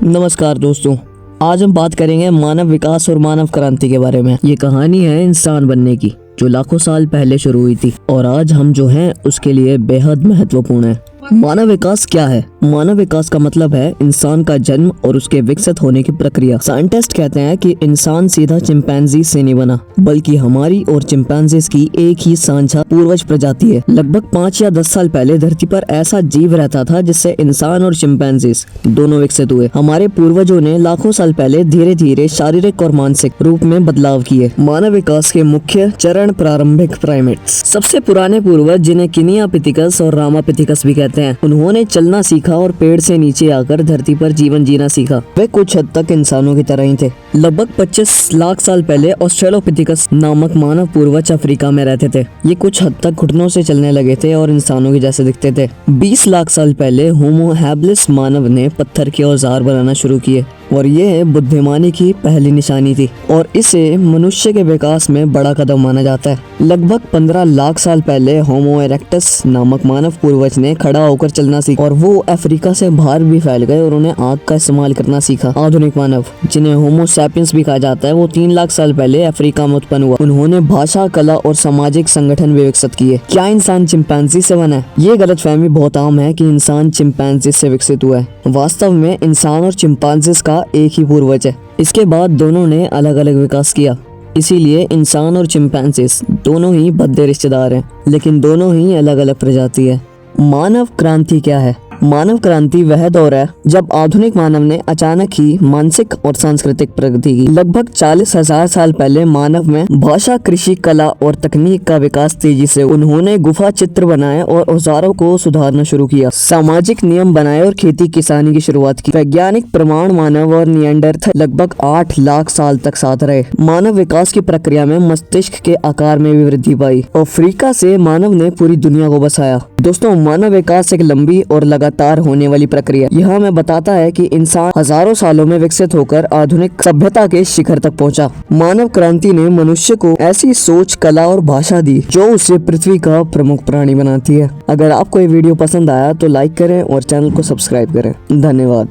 नमस्कार दोस्तों, आज हम बात करेंगे मानव विकास और मानव क्रांति के बारे में। ये कहानी है इंसान बनने की, जो लाखों साल पहले शुरू हुई थी और आज हम जो हैं उसके लिए बेहद महत्वपूर्ण है। मानव विकास क्या है? मानव विकास का मतलब है इंसान का जन्म और उसके विकसित होने की प्रक्रिया। साइंटिस्ट कहते हैं कि इंसान सीधा चिंपैंजी से नहीं बना, बल्कि हमारी और चिंपैंजीज की एक ही साझा पूर्वज प्रजाति है। लगभग 5 या 10 साल पहले धरती पर ऐसा जीव रहता था जिससे इंसान और चिंपैंजीज दोनों विकसित हुए। हमारे पूर्वजों ने लाखों साल पहले धीरे धीरे शारीरिक और मानसिक रूप में बदलाव किए। मानव विकास के मुख्य चरण प्रारंभिक प्राइमेट्स। सबसे पुराने पूर्वज, जिन्हें किनियापिथिकस और रामापिथिकस भी कहते हैं, उन्होंने चलना सीखा और पेड़ से नीचे आकर धरती पर जीवन जीना सीखा। वे कुछ हद तक इंसानों की तरह ही थे। लगभग 25 लाख साल पहले ऑस्ट्रेलोपिथिकस नामक मानव पूर्वज अफ्रीका में रहते थे। ये कुछ हद तक घुटनों से चलने लगे थे और इंसानों के जैसे दिखते थे। 20 लाख साल पहले होमो हैबिलिस मानव ने पत्थर के औजार बनाना शुरू किए और ये बुद्धिमानी की पहली निशानी थी और इसे मनुष्य के विकास में बड़ा कदम माना जाता है। लगभग 15 लाख साल पहले होमो इरेक्टस नामक मानव पूर्वज ने खड़ा होकर चलना सीखा और वो अफ्रीका से बाहर भी फैल गए और उन्हें आंख का इस्तेमाल करना सीखा। आधुनिक मानव, जिन्हें होमो सैपियंस भी कहा जाता है, वो 3 लाख साल पहले अफ्रीका में उत्पन्न हुआ। उन्होंने भाषा, कला और सामाजिक संगठन भी विकसित किए। क्या इंसान चिंपैंजी से बना है? ये गलतफहमी बहुत आम है कि इंसान चिंपैंजी से विकसित हुआ है। वास्तव में इंसान और चिंपैंजीज का एक ही पूर्वज है। इसके बाद दोनों ने अलग अलग विकास किया, इसीलिए इंसान और चिंपैंजीज दोनों ही भद्दे रिश्तेदार हैं, लेकिन दोनों ही अलग अलग प्रजाति है। मानव क्रांति क्या है? मानव क्रांति वह दौर है जब आधुनिक मानव ने अचानक ही मानसिक और सांस्कृतिक प्रगति की। लगभग 40,000 साल पहले मानव में भाषा, कृषि, कला और तकनीक का विकास तेजी से। उन्होंने गुफा चित्र बनाए और औजारों को सुधारना शुरू किया, सामाजिक नियम बनाए और खेती किसानी की शुरुआत की। वैज्ञानिक प्रमाण मानव और निएंडरथल लगभग 8 लाख साल तक साथ रहे। मानव विकास की प्रक्रिया में मस्तिष्क के आकार में भी वृद्धि पाई। अफ्रीका से मानव ने पूरी दुनिया को बसाया। दोस्तों, मानव विकास एक लंबी और लगातार होने वाली प्रक्रिया। यह हमें बताता है कि इंसान हजारों सालों में विकसित होकर आधुनिक सभ्यता के शिखर तक पहुंचा। मानव क्रांति ने मनुष्य को ऐसी सोच, कला और भाषा दी जो उसे पृथ्वी का प्रमुख प्राणी बनाती है। अगर आपको ये वीडियो पसंद आया तो लाइक करें और चैनल को सब्सक्राइब करें। धन्यवाद।